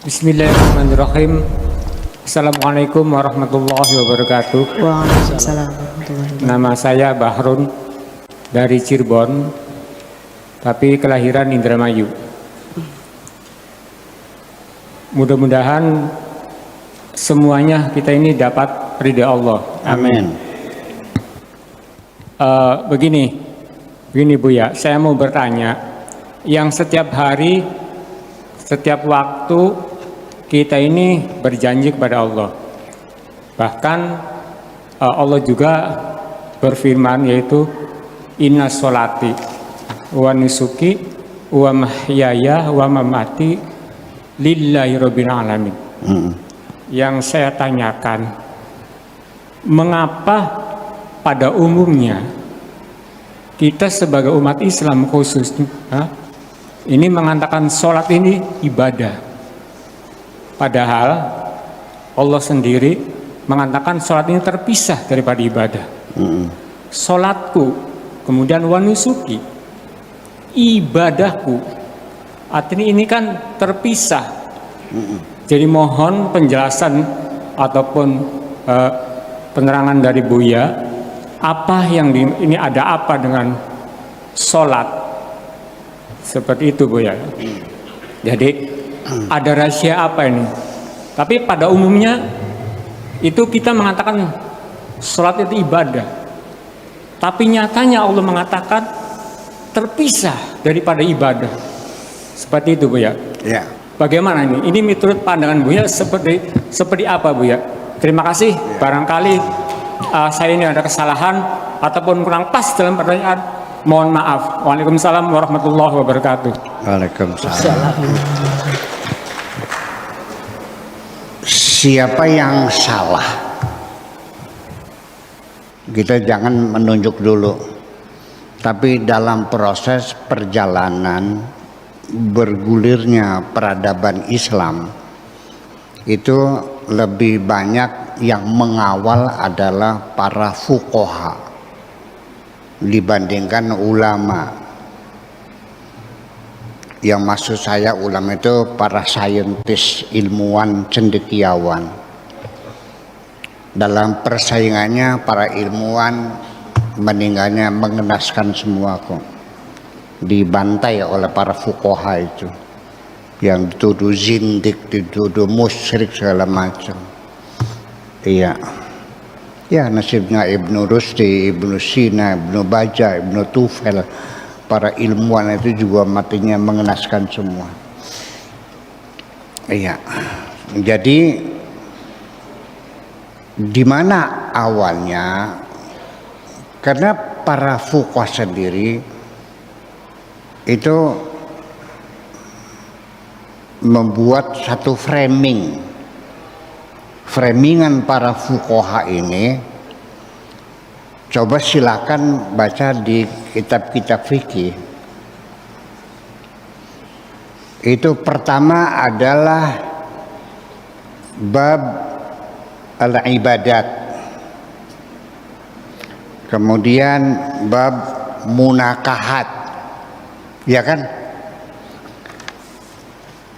Bismillahirrahmanirrahim. Assalamualaikum warahmatullahi wabarakatuh. Waalaikumsalam warahmatullahi wabarakatuh. Nama saya Bahrun dari Cirebon, tapi kelahiran Indramayu. Mudah-mudahan semuanya kita ini dapat ridha Allah. Amin. Begini Bu ya, saya mau bertanya, yang setiap hari, setiap waktu kita ini berjanji kepada Allah. Bahkan Allah juga berfirman, yaitu inna sholati wa nusuki wa mahyaya wa mamati lillahi rabbil alamin. Yang saya tanyakan, mengapa pada umumnya kita sebagai umat Islam khususnya ini mengatakan sholat ini ibadah, padahal Allah sendiri mengatakan sholat ini terpisah daripada ibadah. Sholatku, kemudian wanusuki, ibadahku, artinya ini kan terpisah. Jadi mohon penjelasan ataupun penerangan dari Buya, apa yang ini ada apa dengan sholat seperti itu Buya. Jadi ada rahasia apa ini? Tapi pada umumnya itu kita mengatakan sholat itu ibadah, tapi nyatanya Allah mengatakan terpisah daripada ibadah. Seperti itu Bu ya. Ya. Bagaimana ini? Ini menurut pandangan Bu ya seperti apa Bu ya? Terima kasih. Barangkali saya ini ada kesalahan ataupun kurang pas dalam pertanyaan. Mohon maaf. Waalaikumsalam warahmatullahi wabarakatuh. Waalaikumsalam. Siapa yang salah? Kita jangan menunjuk dulu. Tapi dalam proses perjalanan bergulirnya peradaban Islam, itu lebih banyak yang mengawal adalah para fuqaha dibandingkan ulama. Yang maksud saya ulama itu para saintis, ilmuwan, cendekiawan. Dalam persaingannya para ilmuwan meninggalnya mengenaskan semua kok. Dibantai oleh para fuqaha itu, yang dituduh zindik, dituduh musyrik segala macam. Iya. Ya nasibnya Ibnu Rushdi, Ibnu Sina, Ibnu Bajjah, Ibnu Tufel, para ilmuwan itu juga matinya mengenaskan semua. Iya. Jadi di mana awalnya? Karena para fuqaha sendiri itu membuat satu framingan para fuqaha ini. Coba silakan baca di kitab-kitab fikih. Itu pertama adalah bab al-ibadat, kemudian bab munakahat, ya kan?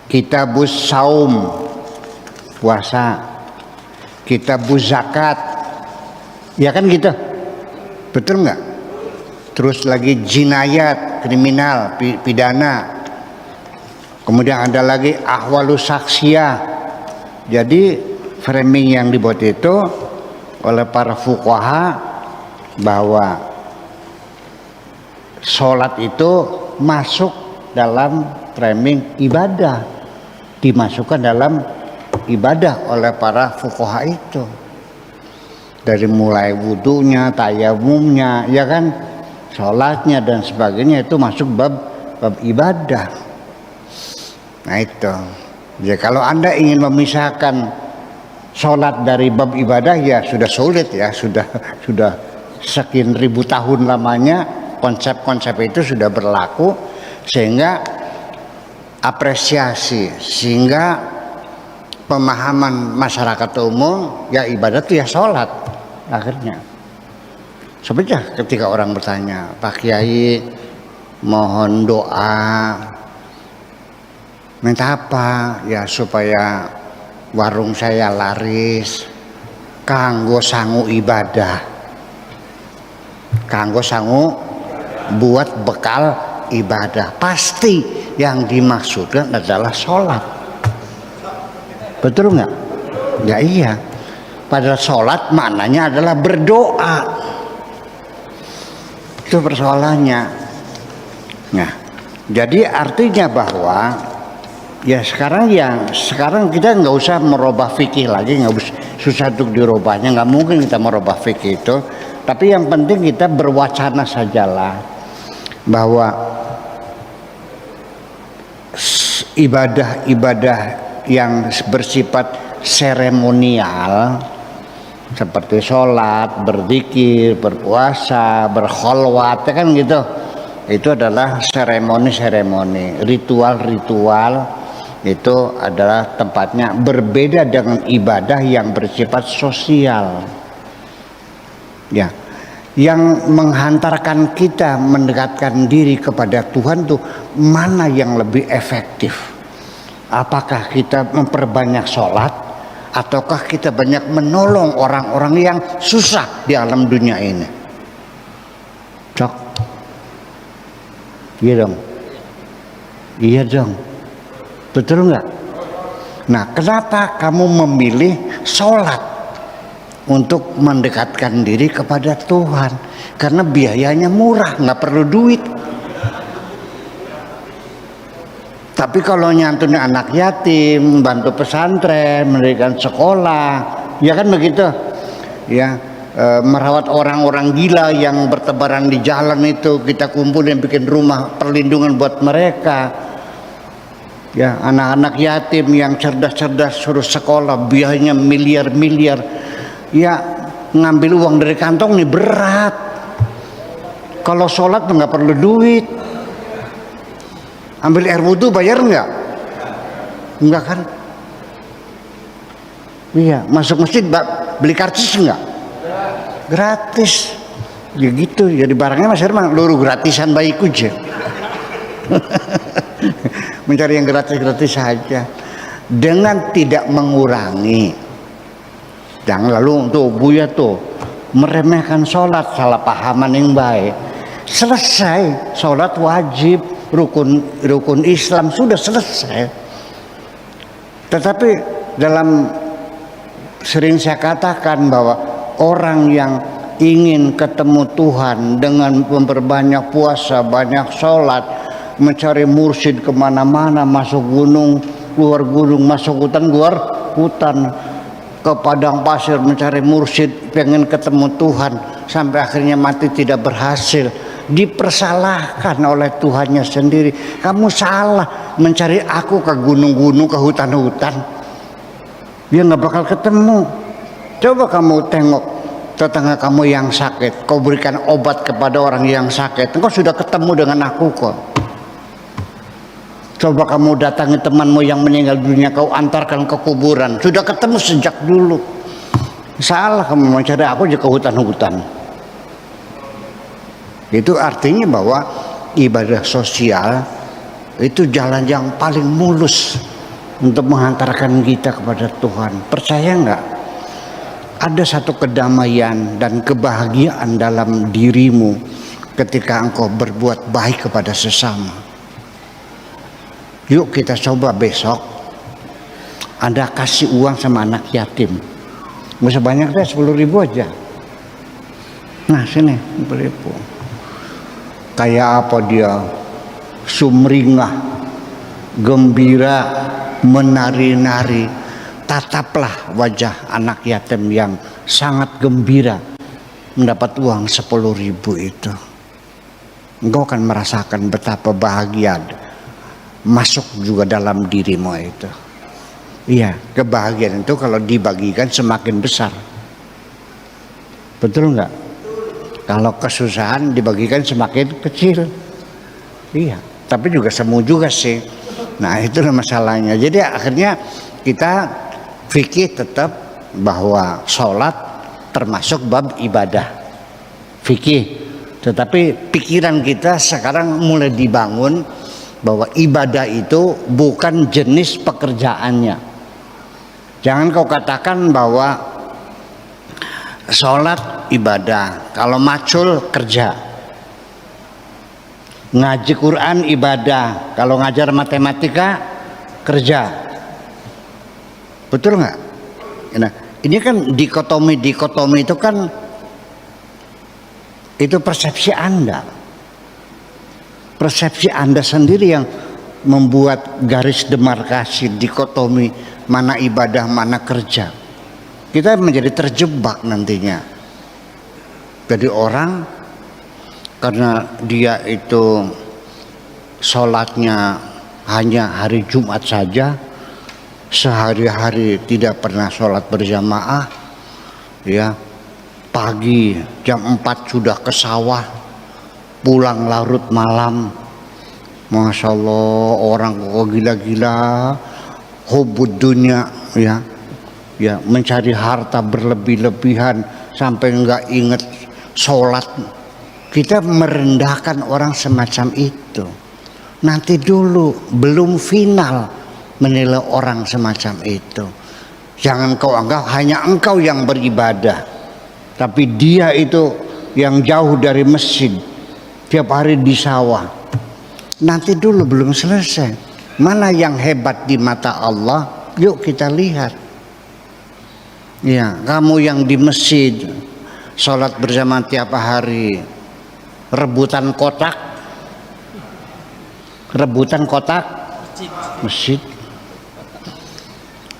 Kitabus saum, puasa, kitabus zakat, ya kan gitu, betul nggak? Terus lagi jinayat, kriminal, pidana, kemudian ada lagi ahwalus saksiyah. Jadi framing yang dibuat itu oleh para fuqaha bahwa sholat itu masuk dalam framing ibadah, dimasukkan dalam ibadah oleh para fuqaha itu. Dari mulai wudunya, tayamumnya, ya kan, sholatnya dan sebagainya itu masuk bab ibadah. Nah itu. Jadi kalau Anda ingin memisahkan sholat dari bab ibadah, ya sudah sulit ya, sudah sekian ribu tahun lamanya konsep-konsep itu sudah berlaku, sehingga apresiasi, sehingga pemahaman masyarakat umum ya ibadah itu ya sholat akhirnya. Sebenarnya ketika orang bertanya, Pak Kiai mohon doa Minta apa? Ya supaya warung saya laris, kanggo sangu ibadah, kanggo sangu buat bekal ibadah. Pasti yang dimaksudkan adalah sholat. Betul nggak? Ya iya. Padahal sholat maknanya adalah berdoa. Itu persoalannya. Nah, jadi artinya bahwa ya sekarang kita nggak usah merubah fikih lagi, nggak usah, susah untuk dirubahnya, nggak mungkin kita merubah fikih itu. Tapi yang penting kita berwacana sajalah bahwa ibadah-ibadah yang bersifat seremonial seperti sholat, berzikir, berpuasa, berkholwat, kan gitu. Itu adalah seremoni-seremoni, ritual-ritual. Itu adalah tempatnya berbeda dengan ibadah yang bersifat sosial. Ya, yang menghantarkan kita mendekatkan diri kepada Tuhan tuh mana yang lebih efektif? Apakah kita memperbanyak sholat, ataukah kita banyak menolong orang-orang yang susah di alam dunia ini? Cok, iya dong, iya dong, betul nggak? Nah, kenapa kamu memilih sholat untuk mendekatkan diri kepada Tuhan? Karena biayanya murah, nggak perlu duit. Tapi kalau nyantuni anak yatim, bantu pesantren, mendirikan sekolah, ya kan begitu, ya, merawat orang-orang gila yang bertebaran di jalan itu, kita kumpulin bikin rumah perlindungan buat mereka, ya, anak-anak yatim yang cerdas-cerdas suruh sekolah, biayanya miliar-miliar, ya, ngambil uang dari kantong nih berat. Kalau sholat nggak perlu duit. Ambil air wudhu bayar nggak? Enggak kan? Iya, masuk masjid beli karcis nggak? Gratis. Ya gitu, jadi barangnya Mas Herman luru gratisan bayiku aja. Mencari yang gratis-gratis saja. Dengan tidak mengurangi. Jangan lalu untuk Buya tuh meremehkan sholat, salah pahaman yang baik. Selesai, sholat wajib. Rukun Islam sudah selesai. Tetapi dalam sering saya katakan bahwa orang yang ingin ketemu Tuhan dengan memperbanyak puasa, banyak sholat, mencari mursyid kemana-mana, masuk gunung, keluar gunung, masuk hutan, keluar hutan, ke padang pasir mencari mursyid, pengen ketemu Tuhan, sampai akhirnya mati tidak berhasil. Dipersalahkan oleh Tuhannya sendiri. Kamu salah mencari aku ke gunung-gunung, ke hutan-hutan. Dia nggak bakal ketemu. Coba kamu tengok tetangga kamu yang sakit, kau berikan obat kepada orang yang sakit, engkau sudah ketemu dengan aku kok. Coba kamu datangi temanmu yang meninggal dunia, kau antarkan ke kuburan, sudah ketemu sejak dulu. Salah kamu mencari aku ke hutan-hutan. Itu artinya bahwa ibadah sosial itu jalan yang paling mulus untuk menghantarkan kita kepada Tuhan. Percaya nggak? Ada satu kedamaian dan kebahagiaan dalam dirimu ketika engkau berbuat baik kepada sesama. Yuk kita coba besok Anda kasih uang sama anak yatim. Nggak usah banyak deh, 10.000 aja. Nah sini 10.000. Kayak apa dia, sumringah, gembira, menari-nari. Tataplah wajah anak yatim yang sangat gembira mendapat uang 10.000 itu. Engkau akan merasakan betapa bahagia masuk juga dalam dirimu itu. Iya, kebahagiaan itu kalau dibagikan semakin besar. Betul nggak? Kalau kesusahan dibagikan semakin kecil. Iya, tapi juga semu juga sih. Nah, itulah masalahnya. Jadi akhirnya kita fikih tetap bahwa sholat termasuk bab ibadah. Fikih. Tetapi pikiran kita sekarang mulai dibangun bahwa ibadah itu bukan jenis pekerjaannya. Jangan kau katakan bahwa sholat ibadah, kalau macul kerja. Ngaji Quran ibadah, kalau ngajar matematika kerja. Betul nggak? Nah, ini kan dikotomi itu kan itu persepsi Anda. Persepsi Anda sendiri yang membuat garis demarkasi dikotomi mana ibadah mana kerja. Kita menjadi terjebak nantinya. Jadi orang karena dia itu sholatnya hanya hari Jumat saja, sehari-hari tidak pernah sholat berjamaah, ya, pagi jam 4 sudah ke sawah, pulang larut malam. Masya Allah, orang kok gila-gila, hubud dunia, ya, mencari harta berlebih-lebihan sampai nggak inget sholat. Kita merendahkan orang semacam itu. Nanti dulu, belum final menilai orang semacam itu. Jangan kau anggap hanya engkau yang beribadah, tapi dia itu yang jauh dari masjid, tiap hari di sawah. Nanti dulu, belum selesai. Mana yang hebat di mata Allah? Yuk kita lihat. Ya, kamu yang di masjid, sholat bersama tiap hari, rebutan kotak masjid.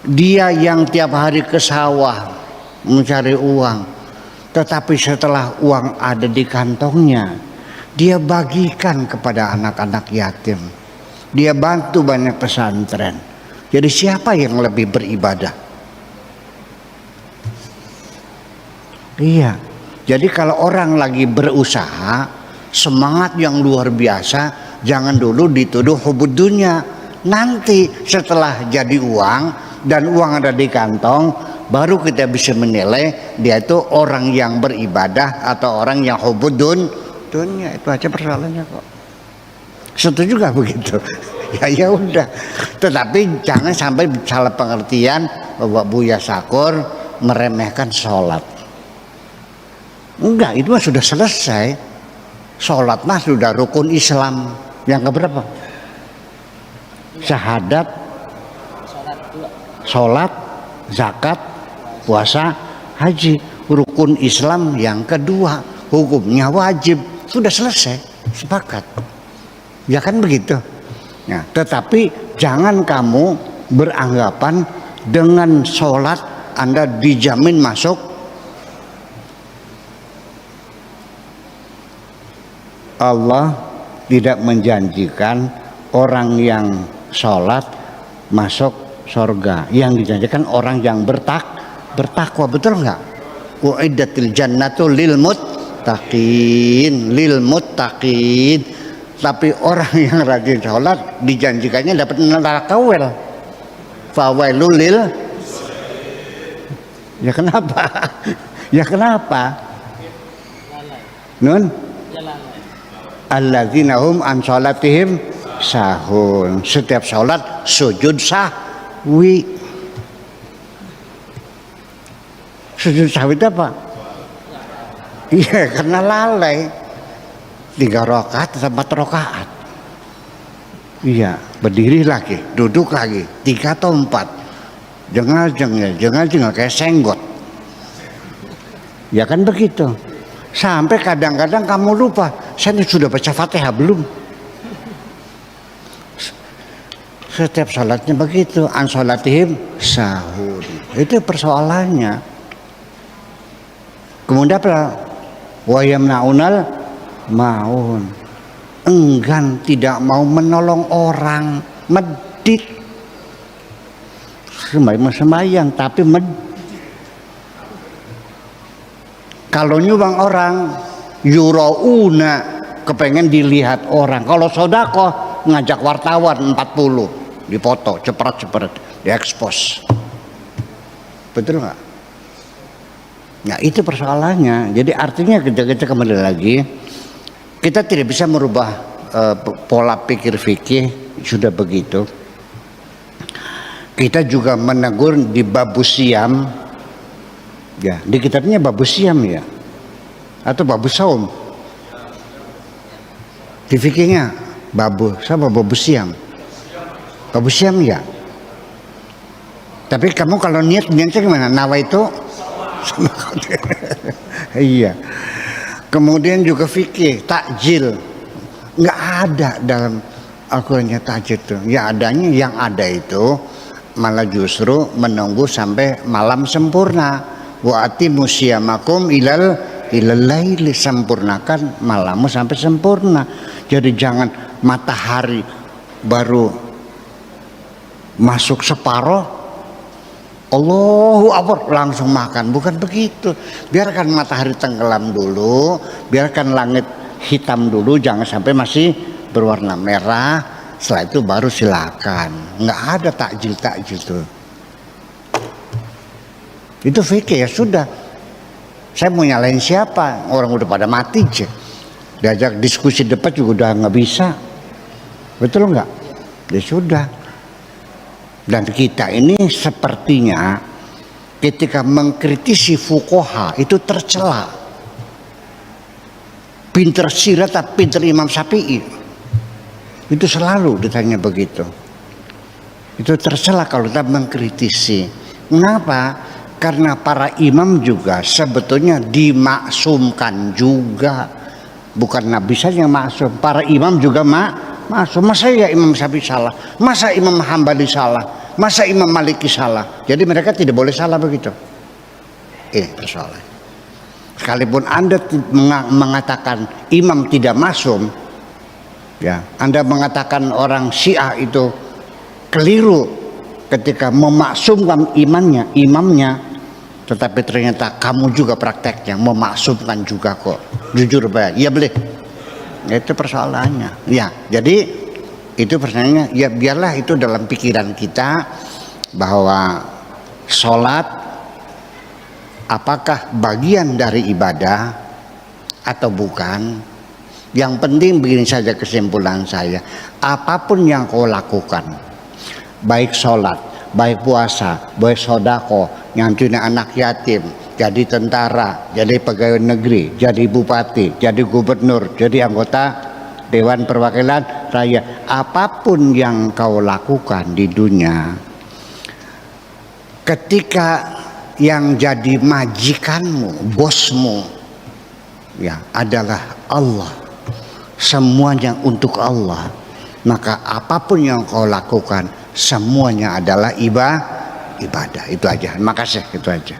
Dia yang tiap hari ke sawah mencari uang, tetapi setelah uang ada di kantongnya, dia bagikan kepada anak-anak yatim, dia bantu banyak pesantren. Jadi siapa yang lebih beribadah? Iya. Jadi kalau orang lagi berusaha, semangat yang luar biasa, jangan dulu dituduh hubud dunia. Nanti setelah jadi uang dan uang ada di kantong, baru kita bisa menilai dia itu orang yang beribadah atau orang yang hubud dunia. Itu aja persoalannya kok. Setuju gak begitu? Ya udah. Tetapi jangan sampai salah pengertian bahwa Buya Syakur meremehkan sholat. Enggak, itu mah sudah selesai. Sholat mah sudah rukun Islam yang keberapa? Syahadat, sholat, zakat, puasa, haji. Rukun Islam yang kedua, hukumnya wajib. Sudah selesai, sepakat. Ya kan begitu. Nah, tetapi jangan kamu beranggapan dengan sholat Anda dijamin masuk. Allah tidak menjanjikan orang yang sholat masuk surga. Yang dijanjikan orang yang bertakwa. Betul nggak? Uiddatil jannatu lil muttaqin. Tapi orang yang rajin sholat dijanjikannya dapat neraka wel. Fawailul lil. Ya kenapa? Ya kenapa? Nun? Alladzina hum an sholatihim sahun. Setiap sholat sujud sahwi. Sujud sahwi itu apa? Iya, karena lalai. 3 rakaat atau 4 rakaat. Iya, berdiri lagi, duduk lagi, 3 atau 4. Jengal-jengal kayak senggot. Ya kan begitu. Sampai kadang-kadang kamu lupa, saya sudah baca Fatihah belum? Setiap sholatnya begitu, an sholatihim sahun. Itu persoalannya. Kemudian apa? Wa yamnaunal maun. Enggan, tidak mau menolong orang, medit. Sembahyang tapi kalau nyumbang orang yurauna, kepengen dilihat orang. Kalau sodako ngajak wartawan 40 dipoto cepet diekspos. Betul nggak? Nah itu persoalannya. Jadi artinya kita kembali lagi, kita tidak bisa merubah pola pikir fikih sudah begitu. Kita juga menegur di babus siam, ya di kitabnya babus siam ya, atau babus saum. Di fikihnya babus sama babus siam. Babus siam ya. Tapi kamu kalau niatnya gimana? Nawa itu sama. Iya. Kemudian juga fikih takjil, nggak ada dalam Al-Qurannya takjil itu. Ya adanya yang ada itu malah justru menunggu sampai malam sempurna. Wa atimu siyamakum ilal laili, sempurnakan malammu sampai sempurna. Jadi jangan matahari baru masuk separoh Allahu Akbar langsung makan, bukan begitu. Biarkan matahari tenggelam dulu, biarkan langit hitam dulu, jangan sampai masih berwarna merah. Setelah itu baru silakan. Nggak ada takjil tuh. Itu fikih ya sudah. Saya mau nyalain siapa? Orang udah pada mati aja. Diajak diskusi debat juga udah nggak bisa. Betul nggak? Ya sudah. Dan kita ini sepertinya ketika mengkritisi fuqaha itu tercela. Pinter sirat atau pinter Imam Syafi'i. Itu selalu ditanya begitu. Itu tercela kalau kita mengkritisi. Mengapa? Karena para imam juga sebetulnya dimaksumkan juga. Bukan Nabi saja yang maksum, para imam juga maksum. Masa ya Imam Syafi'i salah? Masa Imam Hambali salah? Masa Imam Maliki salah? Jadi mereka tidak boleh salah begitu. Persoalan. Sekalipun Anda mengatakan imam tidak maksum, ya, Anda mengatakan orang Syiah itu keliru ketika memaksumkan imamnya, tetapi ternyata kamu juga prakteknya memaksumkan juga kok. Jujur baik, ya boleh. Itu persoalannya. Ya, jadi itu persoalannya. Ya biarlah itu dalam pikiran kita bahwa sholat apakah bagian dari ibadah atau bukan. Yang penting begini saja kesimpulan saya, apapun yang kau lakukan, baik sholat, baik puasa, baik sodako, nyantuin anak yatim, jadi tentara, jadi pegawai negeri, jadi bupati, jadi gubernur, jadi anggota Dewan Perwakilan Rakyat, apapun yang kau lakukan di dunia, ketika yang jadi majikanmu, bosmu, ya adalah Allah. Semuanya untuk Allah, maka apapun yang kau lakukan semuanya adalah ibadah. Itu aja. Makasih, itu aja.